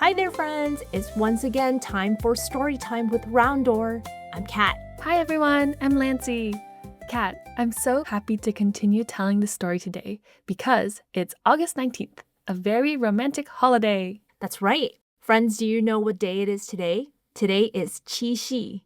Hi there, friends. It's once again time for story time with Round Door. I'm Kat. Hi, everyone. I'm Lancy. Kat, I'm so happy to continue telling the story today because it's August 19th, a very romantic holiday. That's right. Friends, do you know what day it is today? Today is Qixi.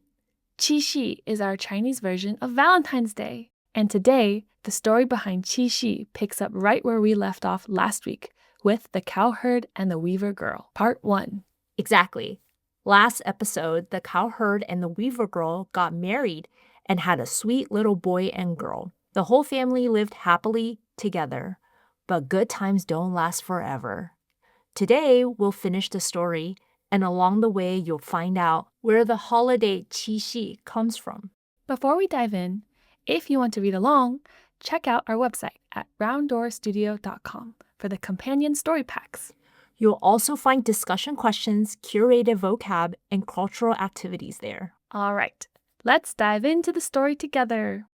Qixi is our Chinese version of Valentine's Day. And today, the story behind Qixi picks up right where we left off last week with the Cowherd and the Weaver Girl, Part 1. Exactly. Last episode, the Cowherd and the Weaver Girl got married and had a sweet little boy and girl. The whole family lived happily together, but good times don't last forever. Today, we'll finish the story, and along the way, you'll find out where the holiday Qixi comes from. Before we dive in, if you want to read along, check out our website at rounddoorstudio.com for the companion story packs. You'll also find discussion questions, curated vocab, and cultural activities there. All right, let's dive into the story together.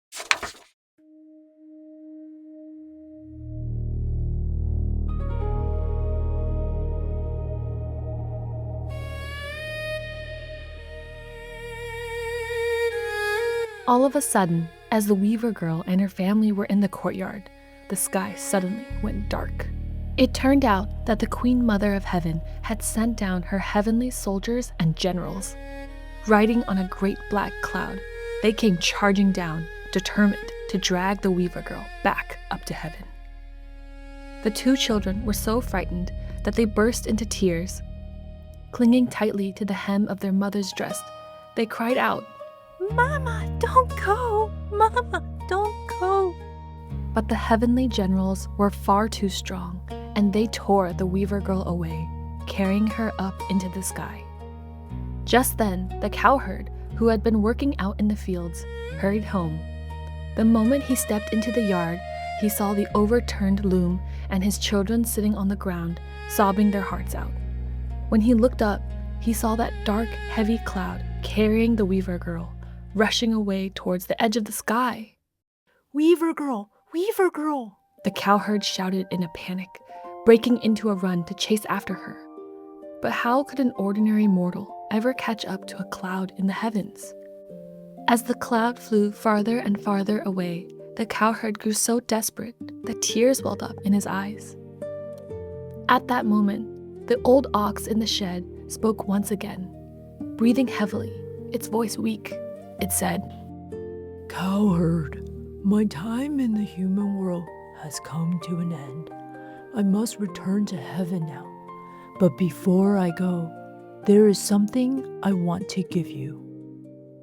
All of a sudden, as the Weaver Girl and her family were in the courtyard, the sky suddenly went dark. It turned out that the Queen Mother of Heaven had sent down her heavenly soldiers and generals. Riding on a great black cloud, they came charging down, determined to drag the Weaver Girl back up to heaven. The two children were so frightened that they burst into tears. Clinging tightly to the hem of their mother's dress, they cried out, "Mama, don't go! Mama, don't go!" But the heavenly generals were far too strong, and they tore the Weaver Girl away, carrying her up into the sky. Just then, the Cowherd, who had been working out in the fields, hurried home. The moment he stepped into the yard, he saw the overturned loom and his children sitting on the ground, sobbing their hearts out. When he looked up, he saw that dark, heavy cloud carrying the Weaver Girl, rushing away towards the edge of the sky. Weaver Girl! Weaver Girl! The Cowherd shouted in a panic, breaking into a run to chase after her. But how could an ordinary mortal ever catch up to a cloud in the heavens? As the cloud flew farther and farther away, the Cowherd grew so desperate that tears welled up in his eyes. At that moment, the old ox in the shed spoke once again. Breathing heavily, its voice weak, it said, "Cowherd, my time in the human world has come to an end. I must return to heaven now. But before I go, there is something I want to give you."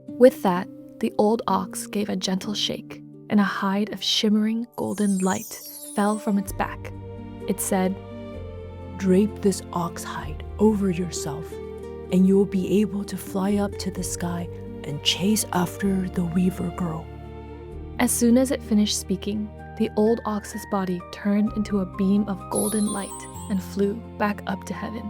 With that, the old ox gave a gentle shake, and a hide of shimmering golden light fell from its back. It said, "Drape this ox hide over yourself, and you will be able to fly up to the sky and chase after the Weaver Girl." As soon as it finished speaking, the old ox's body turned into a beam of golden light and flew back up to heaven.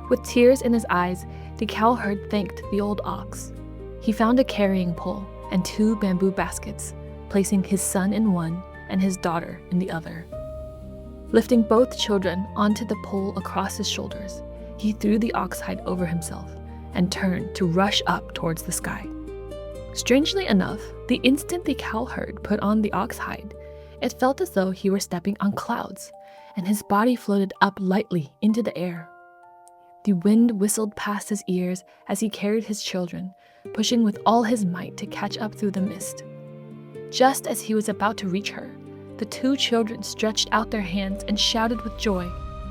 With tears in his eyes, the Cowherd thanked the old ox. He found a carrying pole and 2 bamboo baskets, placing his son in one and his daughter in the other. Lifting both children onto the pole across his shoulders, he threw the ox hide over himself and turned to rush up towards the sky. Strangely enough, the instant the Cowherd put on the ox hide, it felt as though he were stepping on clouds, and his body floated up lightly into the air. The wind whistled past his ears as he carried his children, pushing with all his might to catch up through the mist. Just as he was about to reach her, the 2 children stretched out their hands and shouted with joy,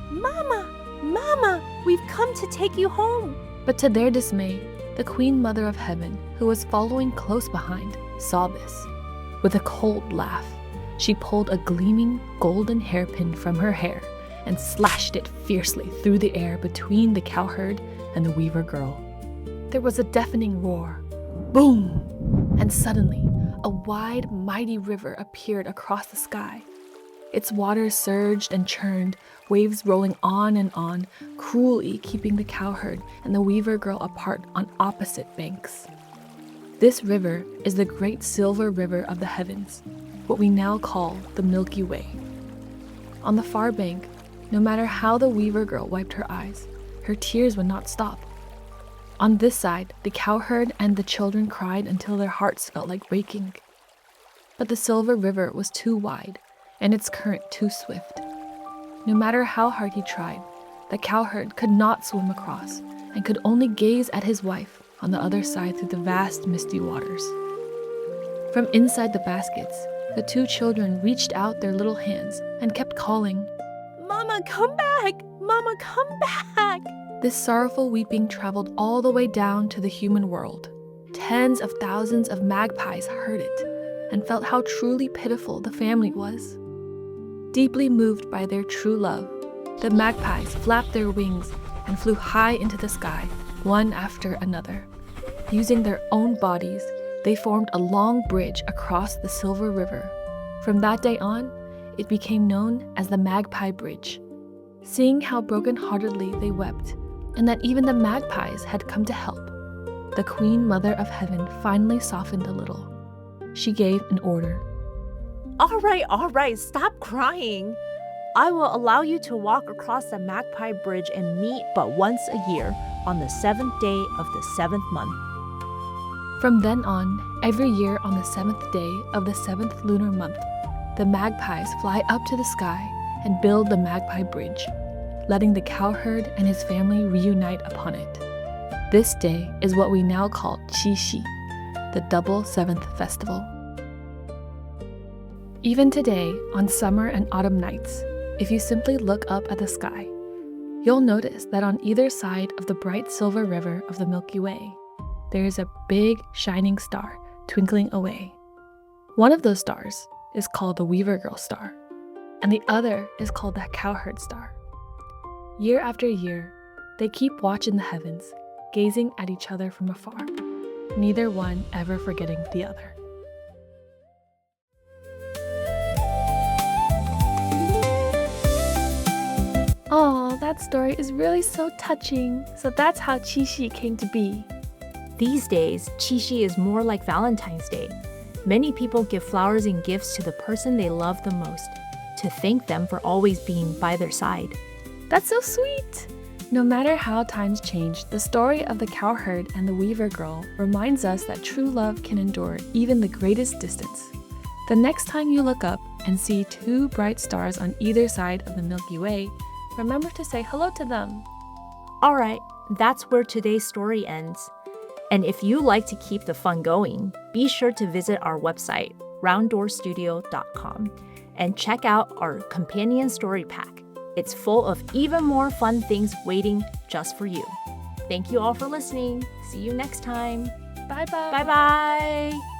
Mama! Mama! We've come to take you home! But to their dismay, the Queen Mother of Heaven, who was following close behind, saw this. With a cold laugh, she pulled a gleaming golden hairpin from her hair and slashed it fiercely through the air between the Cowherd and the Weaver Girl. There was a deafening roar. Boom! And suddenly, a wide, mighty river appeared across the sky. Its waters surged and churned, waves rolling on and on, cruelly keeping the Cowherd and the Weaver Girl apart on opposite banks. This river is the great silver river of the heavens, what we now call the Milky Way. On the far bank, no matter how the Weaver Girl wiped her eyes, her tears would not stop. On this side, the cowherd and the children cried until their hearts felt like breaking. But the Silver River was too wide and its current too swift. No matter how hard he tried, the cowherd could not swim across and could only gaze at his wife on the other side through the vast misty waters. From inside the baskets, the two children reached out their little hands and kept calling, Mama, come back! Mama, come back! This sorrowful weeping traveled all the way down to the human world. Tens of thousands of magpies heard it and felt how truly pitiful the family was. Deeply moved by their true love, the magpies flapped their wings and flew high into the sky, one after another. Using their own bodies, they formed a long bridge across the Silver River. From that day on, it became known as the Magpie Bridge. Seeing how broken-heartedly they wept, and that even the magpies had come to help, the Queen Mother of Heaven finally softened a little. She gave an order. All right, stop crying. I will allow you to walk across the Magpie Bridge and meet but once a year on the 7th day of the 7th month. From then on, every year on the 7th day of the 7th lunar month, the magpies fly up to the sky and build the Magpie Bridge, letting the cowherd and his family reunite upon it. This day is what we now call Qixi, the double 7th festival. Even today, on summer and autumn nights, if you simply look up at the sky, you'll notice that on either side of the bright silver river of the Milky Way, there is a big shining star twinkling away. One of those stars is called the Weaver Girl star, and the other is called the Cowherd star. Year after year, they keep watch in the heavens, gazing at each other from afar, neither one ever forgetting the other. Oh, that story is really so touching. So that's how Qixi came to be. These days, Qixi is more like Valentine's Day. Many people give flowers and gifts to the person they love the most, to thank them for always being by their side. That's so sweet! No matter how times change, the story of the cowherd and the weaver girl reminds us that true love can endure even the greatest distance. The next time you look up and see two bright stars on either side of the Milky Way, remember to say hello to them. All right, that's where today's story ends. And if you like to keep the fun going, be sure to visit our website, rounddoorstudio.com, and check out our companion story pack. It's full of even more fun things waiting just for you. Thank you all for listening. See you next time. Bye-bye. Bye-bye.